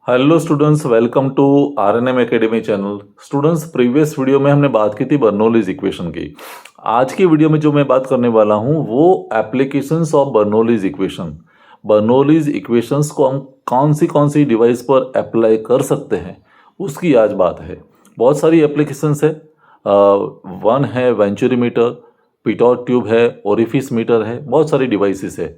Hello students, welcome to RNM academy channel. Students, previous video में हमने बात की थी बर्नौलीज इक्वेशन की। आज की वीडियो में जो मैं बात करने वाला हूं वो applications of Bernoulli's equation. Bernoulli's equations को हम कौन सी डिवाइस पर अप्लाई कर सकते हैं उसकी आज बात है। बहुत सारी एप्लीकेशंस है। वन है वेंचुरी मीटर, पिटॉट ट्यूब है, ओरिफिस मीटर है, बहुत सारी डिवाइसेस है।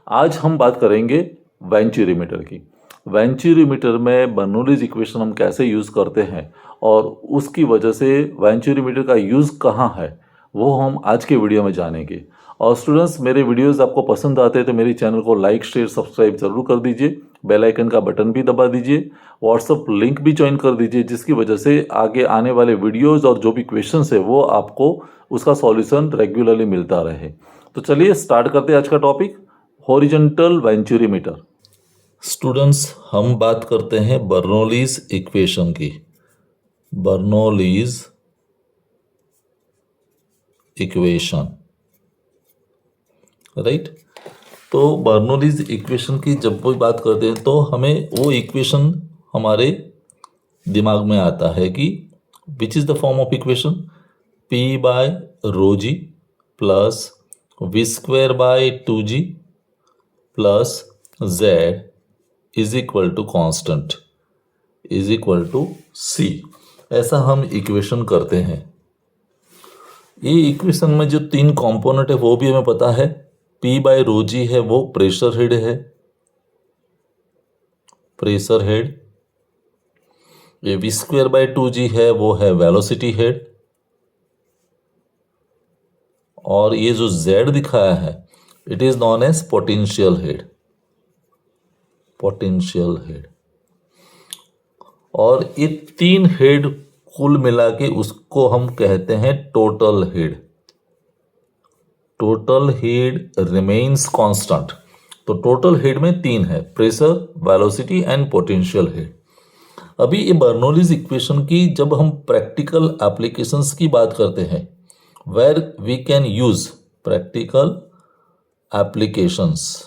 आज हम बात करेंगे वेंचुरी मीटर की। वेंचुरी मीटर में बर्नौलीज इक्वेशन हम कैसे यूज़ करते हैं और उसकी वजह से वेंचुरी मीटर का यूज़ कहाँ है वो हम आज के वीडियो में जानेंगे। और स्टूडेंट्स, मेरे वीडियोस आपको पसंद आते हैं तो मेरे चैनल को लाइक शेयर सब्सक्राइब ज़रूर कर दीजिए। बेल आइकन का बटन भी दबा दीजिए। व्हाट्सअप लिंक भी ज्वाइन कर दीजिए, जिसकी वजह से आगे आने वाले वीडियोज़ और जो भी क्वेश्चंस है वो आपको उसका सॉल्यूशन रेगुलरली मिलता रहे। तो चलिए स्टार्ट करते हैं आज का topic, horizontal venturi meter. Students, हम बात करते हैं बर्नौलीज इक्वेशन की। Bernoulli's equation, right. तो बर्नौलीज इक्वेशन की जब भी बात करते हैं तो हमें वो इक्वेशन हमारे दिमाग में आता है कि which is the form of equation, P by rho ji plus V square by 2g plus Z is equal to constant is equal to C. ऐसा हम इक्वेशन करते हैं। ये इक्वेशन में जो तीन कंपोनेंट है वो भी हमें पता है। P बाय रो जी है वो प्रेशर हेड है, प्रेशर हेड। ये V स्क्वेयर बाय 2g है वो है वेलोसिटी हेड। और ये जो Z दिखाया है it is known as potential head, potential head. और ये तीन हेड कुल मिला के उसको हम कहते हैं total head. Total head remains constant. तो टोटल हेड में तीन है, pressure, velocity and potential head. अभी ये बर्नौलीज इक्वेशन की जब हम प्रैक्टिकल एप्लीकेशंस की बात करते हैं, where we can use practical applications,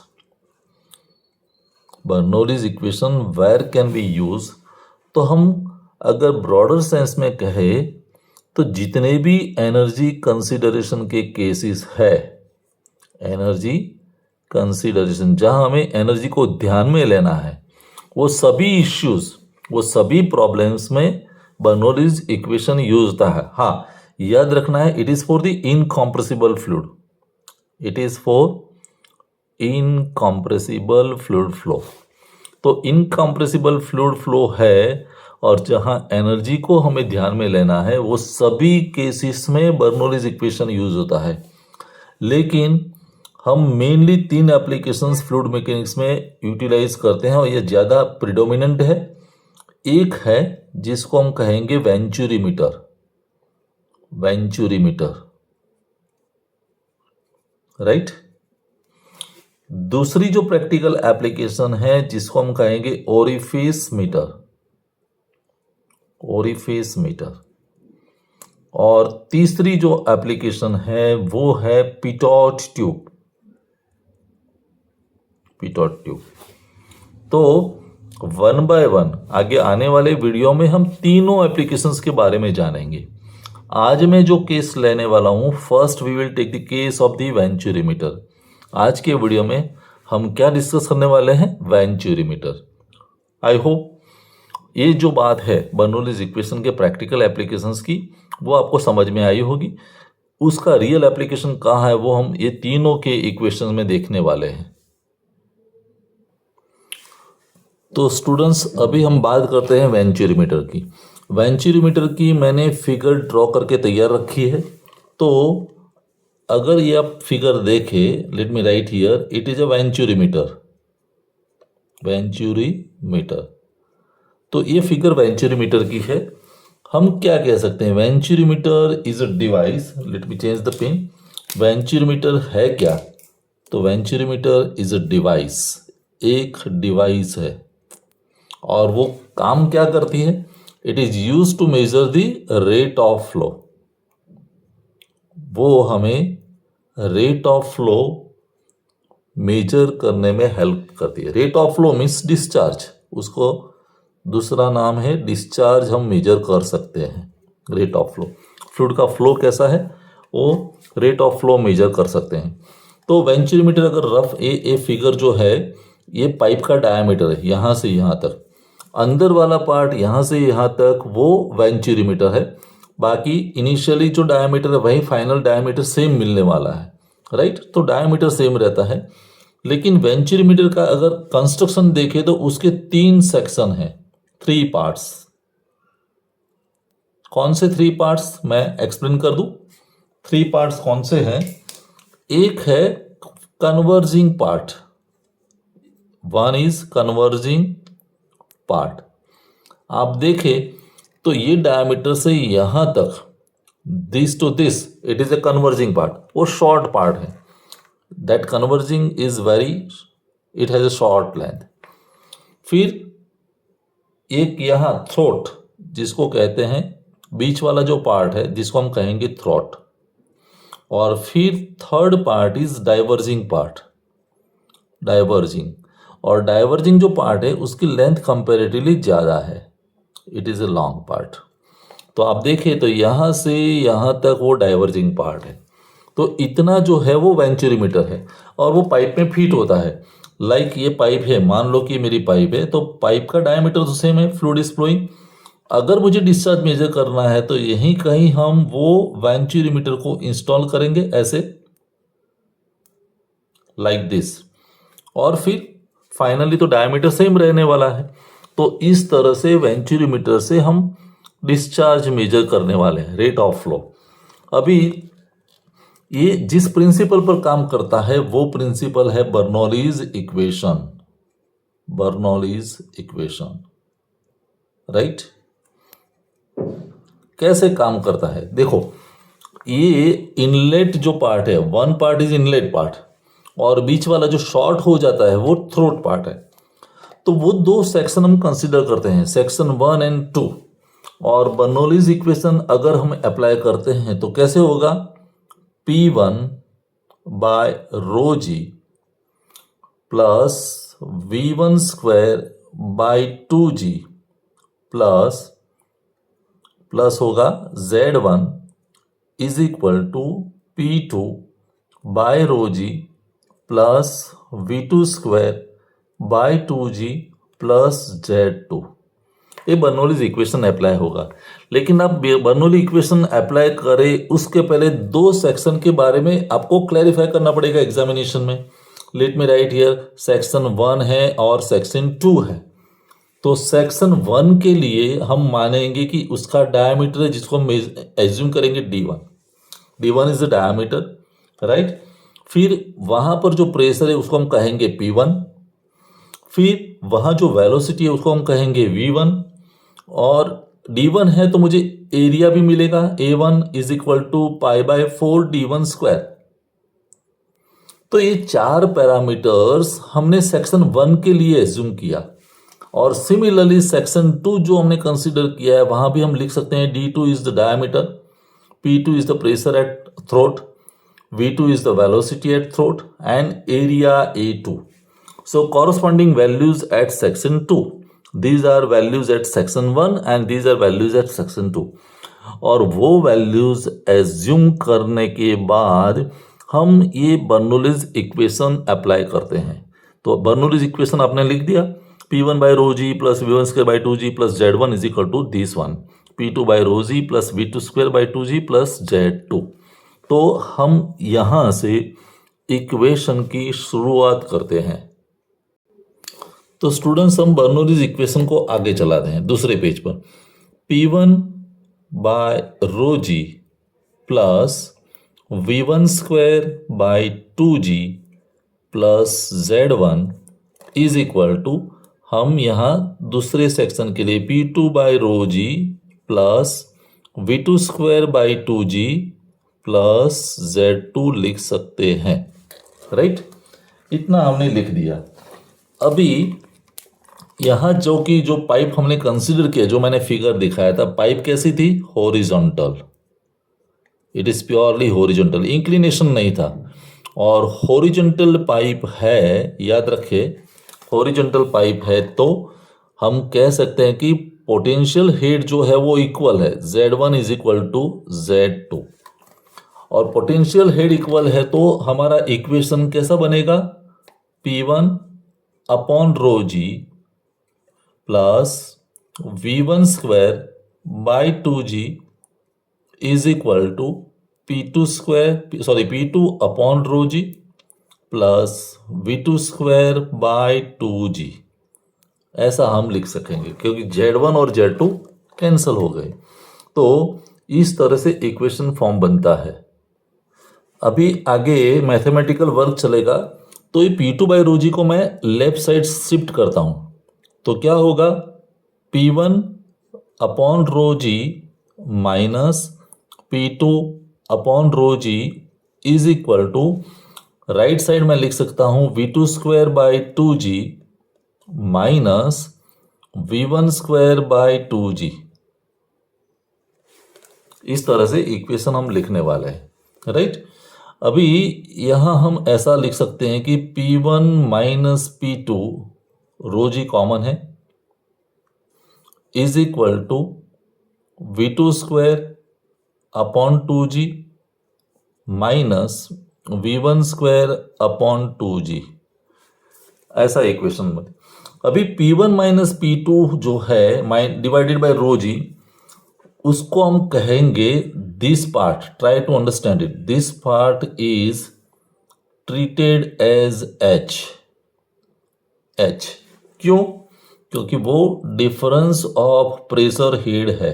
Bernoulli's equation where can be use, तो हम अगर ब्रॉडर सेंस में कहें तो जितने भी एनर्जी कंसीडरेशन के केसेस है, एनर्जी कंसीडरेशन जहां हमें एनर्जी को ध्यान में लेना है, वो सभी इश्यूज, वो सभी प्रॉब्लम्स में बर्नौलीज इक्वेशन यूज होता है। हाँ, याद रखना है, it is for the incompressible fluid, it is for incompressible fluid flow. तो इनकॉम्प्रेसिबल फ्लूइड फ्लो है और जहां एनर्जी को हमें ध्यान में लेना है वो सभी केसेस में बर्नौलीज इक्वेशन यूज होता है। लेकिन हम मेनली तीन एप्लीकेशंस फ्लूइड मैकेनिक्स में यूटिलाइज करते हैं और ये ज़्यादा प्रिडोमिनेंट है। एक है जिसको हम कहेंगे venturi meter, venturi meter, right. दूसरी जो प्रैक्टिकल एप्लीकेशन है जिसको हम कहेंगे ओरिफिस मीटर, ओरिफिस मीटर। और तीसरी जो एप्लीकेशन है वो है पिटॉट ट्यूब, पिटॉट ट्यूब। तो वन बाय वन आगे आने वाले वीडियो में हम तीनों एप्लीकेशंस के बारे में जानेंगे। आज मैं जो केस लेने वाला हूं, first we will take the case of the venturi meter. आज के वीडियो में हम क्या डिस्कस करने वाले हैं, वेंचुरी मीटर। आई होप ये जो बात है बर्नौलीज इक्वेशन के प्रैक्टिकल एप्लीकेशंस की वो आपको समझ में आई होगी। उसका रियल एप्लीकेशन कहाँ है वो हम ये तीनों के इक्वेशन में देखने वाले हैं। तो स्टूडेंट्स, अभी हम बात करते हैं वेंचुरी मीटर की। वेंचुरी मीटर की मैंने फिगर ड्रॉ करके तैयार रखी है। तो अगर ये आप फिगर देखें, let me right here, it is a venturi meter, venturi meter. तो ये फिगर वेंचुरी मीटर की है। हम क्या कह सकते हैं, venturi meter is a device, let me change the pen. Venturi meter है क्या, तो venturi meter is a device, एक डिवाइस है। और वो काम क्या करती है, it is use to measure the rate of flow. वो हमें रेट ऑफ फ्लो मेजर करने में हेल्प करती है। Rate of flow means discharge, उसको दूसरा नाम है डिस्चार्ज हम मेजर कर सकते हैं, रेट ऑफ फ्लो। फ्लूइड का फ्लो कैसा है वो रेट ऑफ फ्लो मेजर कर सकते हैं। तो वेंचुरीमीटर अगर रफ ए फिगर जो है ये पाइप का डायमीटर है यहाँ से यहाँ तक, अंदर वाला पार्ट यहाँ से यहाँ तक वो वेंचुरीमीटर है, बाकी इनिशियली जो डायमीटर है वही फाइनल डायमीटर सेम मिलने वाला है, राइट। तो डायमीटर सेम रहता है, लेकिन वेंचुरीमीटर का अगर कंस्ट्रक्शन देखें तो उसके 3 सेक्शन हैं, 3 पार्ट्स। कौन से 3 पार्ट्स मैं एक्सप्लेन कर दूं। 3 पार्ट्स कौन से हैं। एक है converging part, one is converging part. आप देखें तो ये डायमीटर से यहां तक this to this it is a converging part, वो शॉर्ट पार्ट है। That converging is very, it has a short length. फिर एक यहां थ्रोट जिसको कहते हैं, बीच वाला जो पार्ट है जिसको हम कहेंगे थ्रोट। और फिर third part is diverging part, diverging. और डाइवर्जिंग जो पार्ट है उसकी लेंथ कंपैरेटिवली ज़्यादा है, it is a long part. तो आप देखें तो यहाँ से यहाँ तक वो डाइवर्जिंग पार्ट है। तो इतना जो है वो वेंचुरीमीटर है और वो पाइप में फिट होता है। लाइक ये पाइप है, मान लो कि मेरी पाइप है, तो पाइप का डायमीटर तो सेम है, फ्लूइड इज फ्लोइंग। अगर मुझे डिस्चार्ज मेजर करना है तो यहीं कहीं हम वो वेंचुरीमीटर को इंस्टॉल करेंगे ऐसे, लाइक दिस। और फिर फाइनली तो डायमीटर सेम रहने वाला है। तो इस तरह से वेंचुरीमीटर से हम डिस्चार्ज मेजर करने वाले हैं, रेट ऑफ फ्लो। अभी ये जिस प्रिंसिपल पर काम करता है वो प्रिंसिपल है Bernoulli's equation, Bernoulli's equation, right. कैसे काम करता है देखो, ये इनलेट जो पार्ट है, one part is inlet part, और बीच वाला जो शॉर्ट हो जाता है वो थ्रोट पार्ट है। तो वो 2 सेक्शन हम कंसीडर करते हैं, सेक्शन 1 एंड 2। और बर्नौलीज इक्वेशन अगर हम अप्लाई करते हैं तो कैसे होगा, P1 by rho ji plus V1 square by 2G plus होगा Z1 is equal to P2 by rho ji plus V2 square by 2G plus Z2। ये बर्नौलीज इक्वेशन अप्लाई होगा। लेकिन आप बर्नौली इक्वेशन अप्लाई करें उसके पहले 2 section के बारे में आपको क्लैरिफाई करना पड़ेगा एग्जामिनेशन में। Let me right here, section 1 है और सेक्शन 2 है। तो सेक्शन 1 के लिए हम मानेंगे कि उसका डायमीटर है जिसको हम एज्यूम करेंगे D1। D1 is the diameter, right. फिर वहां पर जो प्रेशर है उसको हम कहेंगे P1। फिर वहां जो वेलोसिटी है उसको हम कहेंगे V1। और D1 है तो मुझे एरिया भी मिलेगा, A1 is equal to pi by 4 D1 square. तो ये 4 पैरामीटर्स हमने सेक्शन 1 के लिए एज्यूम किया। और सिमिलरली सेक्शन 2 जो हमने कंसीडर किया है वहां भी हम लिख सकते हैं D2 is the diameter, P2 is the pressure at throat, V2 is the velocity at throat and area A2. So corresponding values at section 2. These are values at section 1 and these are values at section 2. और वो values assume करने के बाद हम ये Bernoulli's equation apply करते हैं। तो बर्नौलीज इक्वेशन आपने लिख दिया, P1 by rho g plus V1 square by 2G plus Z1 is equal to this one, P2 by rho g plus V2 square by 2G plus Z2। तो हम यहां से इक्वेशन की शुरुआत करते हैं। तो स्टूडेंट्स हम बर्नौलीज इक्वेशन को आगे चलाते हैं दूसरे पेज पर। P1 by rho ji plus V1 square by 2G plus Z1 is equal to, हम यहाँ दूसरे सेक्शन के लिए P2 by rho ji plus V2 square by 2G plus Z2 लिख सकते हैं, राइट। इतना हमने लिख दिया। अभी यहाँ जो पाइप हमने कंसीडर किया, जो मैंने फिगर दिखाया था, पाइप कैसी थी, horizontal. It is purely horizontal, inclination नहीं था। और हॉरिजॉन्टल पाइप है, याद रखिए हॉरिजॉन्टल पाइप है तो हम कह सकते हैं कि पोटेंशियल हेड जो है वो इक्वल है Z1 is equal to Z2, और पोटेंशियल हेड इक्वल है तो हमारा इक्वेशन कैसा बनेगा, P1 upon rho ji plus V1 square by 2G is equal to P2 upon rho ji plus V2 square by 2G, ऐसा हम लिख सकेंगे क्योंकि Z1 और Z2 कैंसिल हो गए। तो इस तरह से इक्वेशन फॉर्म बनता है। अभी आगे मैथमेटिकल वर्क चलेगा, तो ये P2 बाई रो जी को मैं लेफ्ट साइड शिफ्ट करता हूं, तो क्या होगा, P1 upon rho G minus P2 upon rho G is equal to, right side में लिख सकता हूं V2 square by 2G minus V1 square by 2G। इस तरह से इक्वेशन हम लिखने वाले हैं, राइट। अभी यहां हम ऐसा लिख सकते हैं कि P1 minus P2 rho G common है is equal to V2 square upon 2G minus V1 square upon 2G, ऐसा इक्वेशन बने। अभी P1 माइनस P2 जो है डिवाइडेड बाय रो जी, उसको हम कहेंगे this part, try to understand it, this part is treated as H। क्यों? क्योंकि वो डिफरेंस ऑफ प्रेशर हेड है,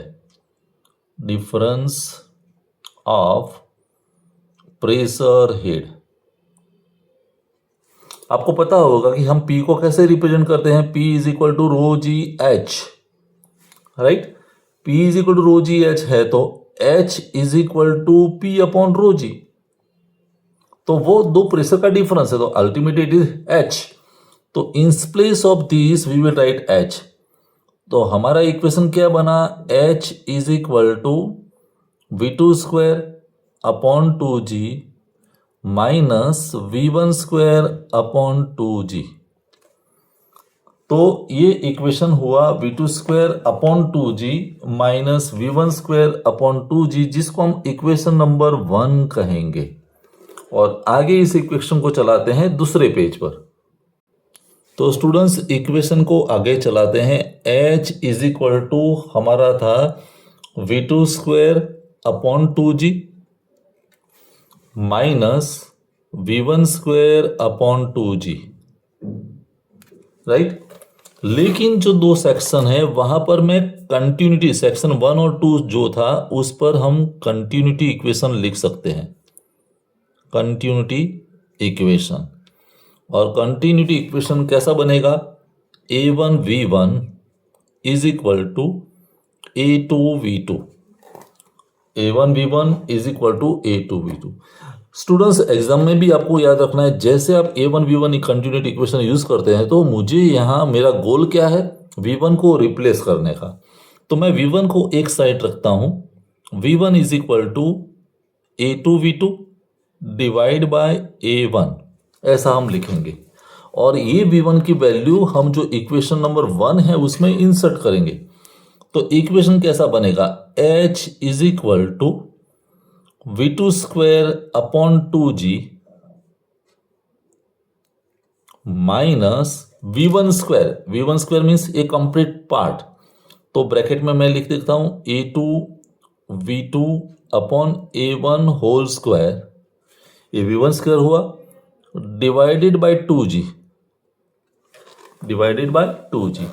डिफरेंस ऑफ प्रेशर हेड। आपको पता होगा कि हम P को कैसे रिप्रेजेंट करते हैं, P is equal to rho g h, right. P is equal to rho g h है तो H is equal to P upon rho g, तो वो दो प्रेशर का डिफरेंस है, तो अल्टीमेटली इट इज H। तो in place of this we will write H। तो हमारा इक्वेशन क्या बना, H is equal to V2 square upon 2G minus V1 square upon 2G। तो ये इक्वेशन हुआ V2 square upon 2G minus V1 square upon 2G, जिसको हम equation number 1 कहेंगे। और आगे इस इक्वेशन को चलाते हैं दूसरे पेज पर। तो स्टूडेंट्स इक्वेशन को आगे चलाते हैं। H इज इक्वल टू हमारा था V2 square upon 2G minus V1 square upon 2G, right. लेकिन जो दो सेक्शन है वहां पर मैं कंटिन्यूटी, सेक्शन 1 और 2 जो था उस पर हम कंटिन्यूटी इक्वेशन लिख सकते हैं, कंटिन्यूटी इक्वेशन। और कंटिन्यूटी इक्वेशन कैसा बनेगा, A1 V1 is equal to A2 V2, A1 V1 is equal to A2 V2। Students exam में भी आपको याद रखना है, जैसे आप A1 V1 continuity equation use करते हैं तो मुझे यहाँ मेरा गोल क्या है, V1 को रिप्लेस करने का। तो मैं V1 को एक साइड रखता हूँ, V1 is equal to A2 V2 divide by A1, ऐसा हम लिखेंगे। और ये V1 की वैल्यू हम जो इक्वेशन नंबर 1 है उसमें इंसर्ट करेंगे। तो इक्वेशन कैसा बनेगा, H is equal to V2 square upon 2G minus V1 square, V1 square means a complete part, तो ब्रैकेट में मैं लिख देता हूं A2 V2 upon A1 whole square, ये V1 स्क्वायर हुआ divided by 2G, divided by 2G।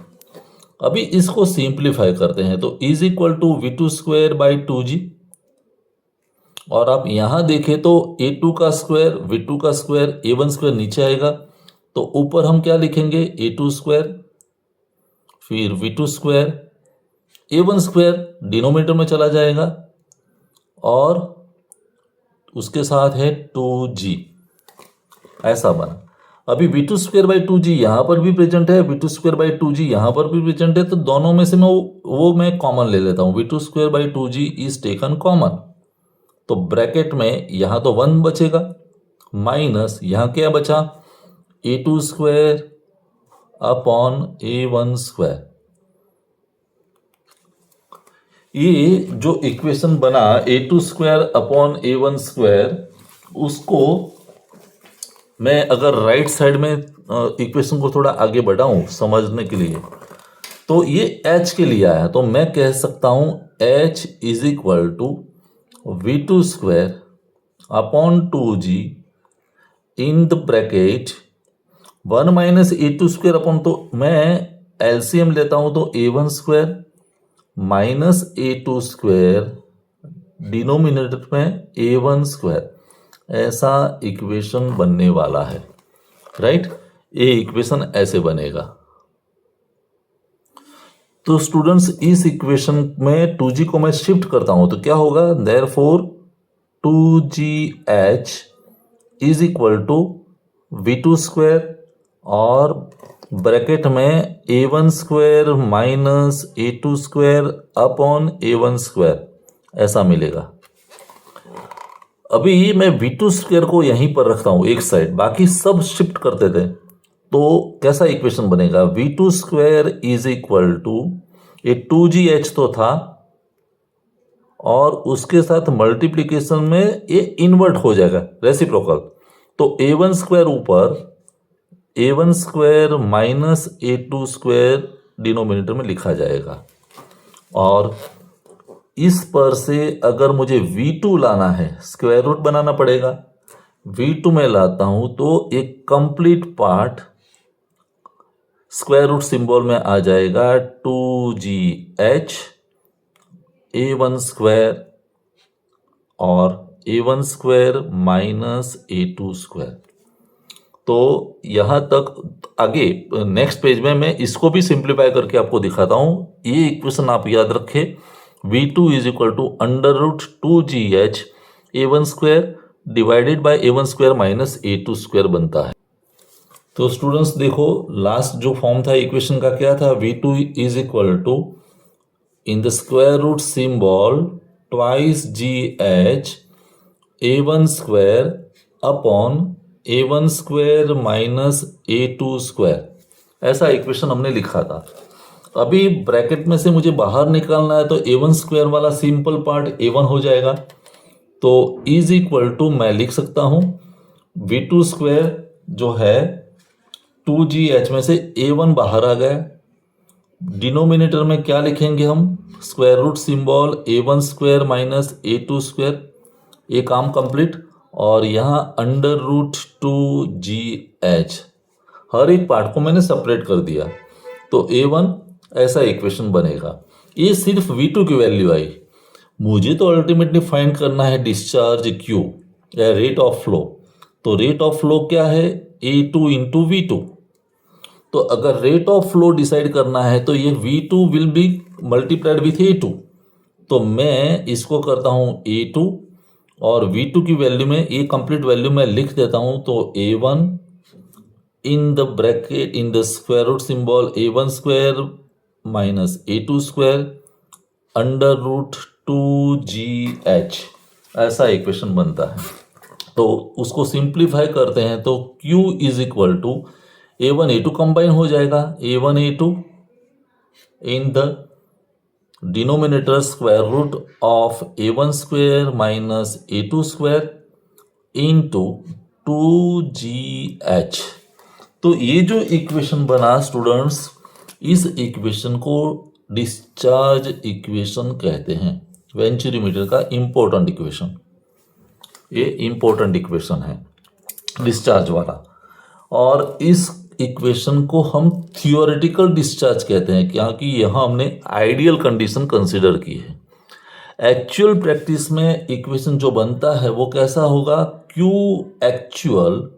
अभी इसको सिंप्लीफाई करते हैं, तो is equal to V2 square by 2G। और आप यहां देखें तो A2 का स्क्वायर V2 का स्क्वायर A1 स्क्वायर नीचे आएगा, तो ऊपर हम क्या लिखेंगे, A2 स्क्वायर फिर V2 square, A1 square denominator में चला जाएगा और उसके साथ है 2G, ऐसा बना। अभी V2 स्क्वायर बाई 2G यहां पर भी प्रेजेंट है, V2 स्क्वायर बाई 2G यहां पर भी प्रेजेंट है, तो दोनों में से मैं कॉमन ले लेता हूं, V2 square by 2G is taken common. तो ब्रैकेट में यहां तो 1 बचेगा माइनस यहां क्या बचा, A2 square upon A1 square, ये जो इक्वेशन बना a2² अपॉन a1², उसको मैं अगर राइट साइड में इक्वेशन को थोड़ा आगे बढ़ाऊं समझने के लिए, तो ये h के लिए आया, तो मैं कह सकता हूं h is equal to v2² upon 2g in the bracket 1 minus a2² upon, तो मैं एलसीएम लेता हूं तो a1² माइनस a2² डिनोमिनेटर में a1², ऐसा इक्वेशन बनने वाला है, राइट। ये इक्वेशन ऐसे बनेगा। तो स्टूडेंट्स इस इक्वेशन में 2g को मैं शिफ्ट करता हूं तो क्या होगा, therefore 2gh is equal to v2² और ब्रैकेट में a1² minus a2² upon a1², ऐसा मिलेगा। अभी मैं v2² को यहीं पर रखता हूं एक साइड, बाकी सब शिफ्ट करते थे, तो कैसा इक्वेशन बनेगा, v2² इज इक्वल टू, ये 2gh तो था और उसके साथ मल्टीप्लीकेशन में ये इन्वर्ट हो जाएगा, रेसिप्रोकल, तो a1² ऊपर a1² माइनस a2² डिनोमिनेटर में लिखा जाएगा। और इस पर से अगर मुझे v2 लाना है, स्क्वायर रूट बनाना पड़ेगा, v2 में लाता हूं तो एक complete part square root symbol में आ जाएगा, 2gh a1² और a1² माइनस a2²। तो यहां तक आगे नेक्स्ट पेज में मैं इसको भी सिंप्लीफाई करके आपको दिखाता हूं। ये इक्वेशन आप याद रखें, v2 is equal to under root 2gh a1² divided by a1² minus a2² बनता है। तो स्टूडेंट्स देखो, लास्ट जो फॉर्म था इक्वेशन का क्या था, v2 is equal to in the square root symbol twice gh a1² upon a1² minus a2², ऐसा इक्वेशन हमने लिखा था। अभी ब्रैकेट में से मुझे बाहर निकालना है तो a1² वाला सिंपल पार्ट a1 हो जाएगा, तो इज इक्वल टू मैं लिख सकता हूं v2² जो है 2gh में से a1 बाहर आ गया, डिनोमिनेटर में क्या लिखेंगे हम, square root symbol a1² minus a2², ये काम कंप्लीट। और यहाँ अंडर रूट 2gh, हर एक पार्ट को मैंने सेपरेट कर दिया, तो a1, ऐसा इक्वेशन बनेगा। ये सिर्फ v2 की वैल्यू आई, मुझे तो अल्टीमेटली फाइंड करना है डिस्चार्ज q या रेट ऑफ फ्लो। तो रेट ऑफ फ्लो क्या है, a2 इंटू v2। तो अगर रेट ऑफ फ्लो डिसाइड करना है तो ये v2 will be multiplied with a2, तो मैं इसको करता हूं a2 और v2 की वैल्यू में ये कंप्लीट वैल्यू मैं लिख देता हूं, तो a1 in the bracket in the square root symbol a1² minus a2² under root 2gh, ऐसा इक्वेशन बनता है। तो उसको सिंप्लीफाई करते हैं तो q is equal to a1 a2 combine हो जाएगा, a1 a2 in the denominator square root of a1² minus a2² into 2gh। तो ये जो इक्वेशन बना स्टूडेंट्स, इस इक्वेशन को डिस्चार्ज इक्वेशन कहते हैं, वेंचुरीमीटर का इंपॉर्टेंट इक्वेशन, ये इंपॉर्टेंट इक्वेशन है डिस्चार्ज वाला। और इस इक्वेशन को हम थियोरेटिकल डिस्चार्ज कहते हैं, क्योंकि यहाँ हमने आइडियल कंडीशन कंसिडर की है। एक्चुअल प्रैक्टिस में इक्वेशन जो बनता है वो कैसा होगा, Q actual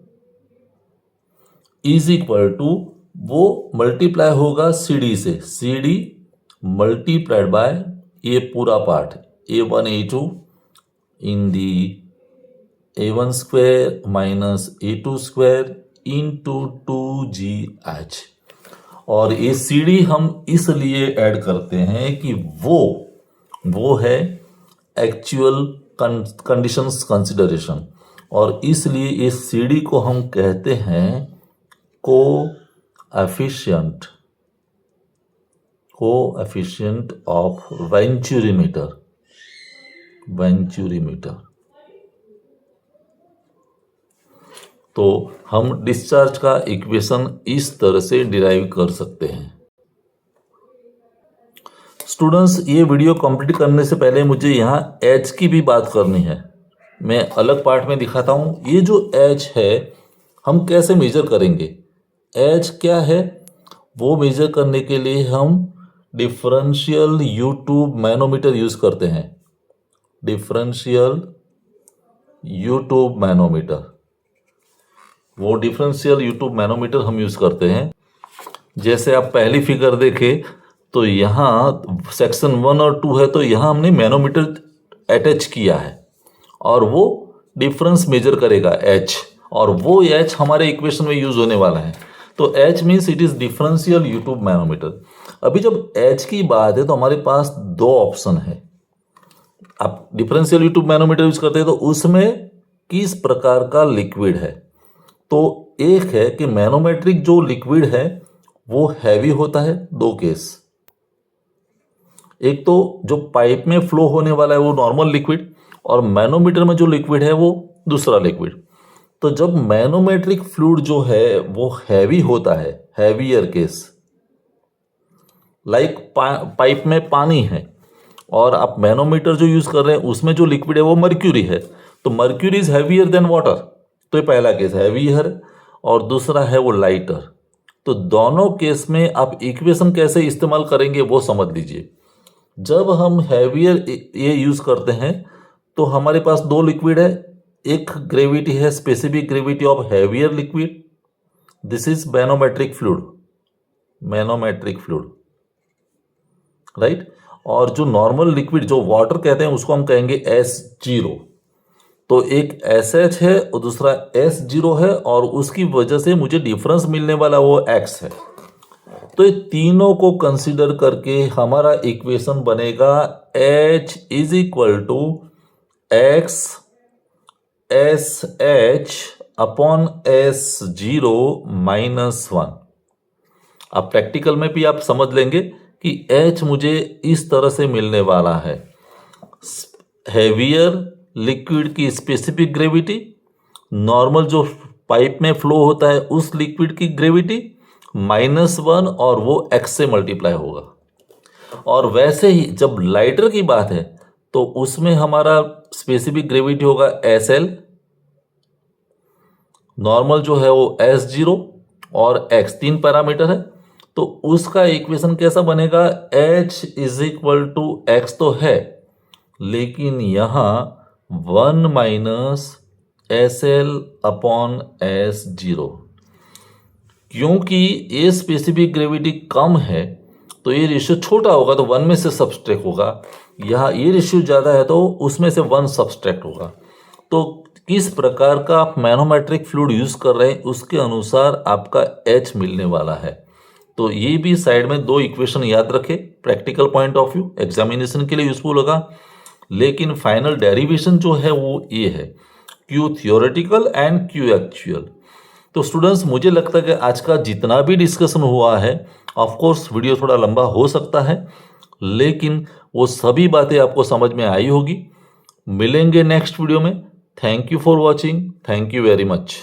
is equal to, वो मल्टीप्लाई होगा CD से, CD मल्टीप्लाइड बाय ये पूरा part a1 a2 in the a1² minus a2² into 2gh। और ये CD हम इसलिए ऐड करते हैं कि वो है एक्चुअल कंडीशंस कंसिडरेशन, और इसलिए ये CD को हम कहते हैं कोएफिशिएंट कोएफिशिएंट ऑफ वेंचुरीमीटर, तो हम डिस्चार्ज का इक्वेशन इस तरह से डिराइव कर सकते हैं। स्टूडेंट्स, ये वीडियो कंप्लीट करने से पहले मुझे यहाँ एच की भी बात करनी है। मैं अलग पार्ट में दिखाता हूँ। ये जो एच है हम कैसे मेजर करेंगे, एच क्या है वो मेजर करने के लिए हम डिफरेंशियल यूट्यूब मैनोमीटर यूज करते हैं। डिफरेंशियल यूट्यूब मैनोमीटर, वो डिफरेंशियल यूट्यूब मैनोमीटर हम यूज करते हैं। जैसे आप पहली फिगर देखें तो यहाँ सेक्शन 1 और 2 है, तो यहाँ हमने मैनोमीटर अटैच किया है और वो डिफरेंस मेजर करेगा एच, और वो एच हमारे इक्वेशन में यूज होने वाला है। तो H means it is differential U tube manometer. अभी जब एच की बात है तो हमारे पास दो ऑप्शन है। आप डिफरेंशियल यूट्यूब मैनोमीटर यूज करते हैं तो उसमें किस प्रकार का लिक्विड है, तो एक है कि मैनोमेट्रिक जो लिक्विड है वो हैवी होता है। दो केस, एक तो जो पाइप में फ्लो होने वाला है वो नॉर्मल लिक्विड, और मैनोमीटर में जो लिक्विड है वो दूसरा लिक्विड। तो जब मैनोमेट्रिक फ्लूइड जो है वो हैवी होता है, हैवियर केस, लाइक पाइप में पानी है और आप मैनोमीटर जो यूज कर रहे हैं उसमें जो लिक्विड है वो मर्क्यूरी है, तो mercury is heavier than water. तो ये पहला केस हैवियर, और दूसरा है वो लाइटर। तो दोनों केस में आप इक्वेशन कैसे इस्तेमाल करेंगे वो समझ लीजिए। जब हम हैवियर ये यूज करते हैं तो हमारे पास दो लिक्विड है, एक ग्रेविटी है specific gravity of heavier liquid, this is manometric fluid, right. और जो नॉर्मल लिक्विड जो वाटर कहते हैं उसको हम कहेंगे S0। तो एक SH है और दूसरा S0 है, और उसकी वजह से मुझे डिफरेंस मिलने वाला वो X है। तो ये तीनों को कंसीडर करके हमारा इक्वेशन बनेगा H is equal to X SH upon S0 minus 1। अब प्रैक्टिकल में भी आप समझ लेंगे कि H मुझे इस तरह से मिलने वाला है, हैवियर लिक्विड की स्पेसिफिक ग्रेविटी, नॉर्मल जो पाइप में फ्लो होता है उस लिक्विड की ग्रेविटी -1, और वो x से मल्टीप्लाई होगा। और वैसे ही जब लाइटर की बात है तो उसमें हमारा स्पेसिफिक ग्रेविटी होगा SL, नॉर्मल जो है वो S0 और x, तीन पैरामीटर है। तो उसका इक्वेशन कैसा बनेगा, H is equal to x तो है, लेकिन यहां 1 माइनस SL अपॉन S0, क्योंकि ये स्पेसिफिक ग्रेविटी कम है तो ये रेशियो छोटा होगा तो 1 में से सब्सट्रैक्ट होगा। यहाँ ये रेशियो ज़्यादा है तो उसमें से 1 सब्सट्रैक्ट होगा। तो किस प्रकार का आप मैनोमेट्रिक फ्लूइड यूज कर रहे हैं उसके अनुसार आपका H मिलने वाला है। तो ये भी साइड में दो इक्वेशन याद रखें, practical point of view examination के लिए यूजफुल होगा। लेकिन फाइनल डेरिवेशन जो है वो ये है, Q theoretical and Q actual. तो स्टूडेंट्स, मुझे लगता है कि आज का जितना भी डिस्कशन हुआ है, ऑफ कोर्स वीडियो थोड़ा लंबा हो सकता है, लेकिन वो सभी बातें आपको समझ में आई होगी। मिलेंगे नेक्स्ट वीडियो में। Thank you for watching, thank you very much.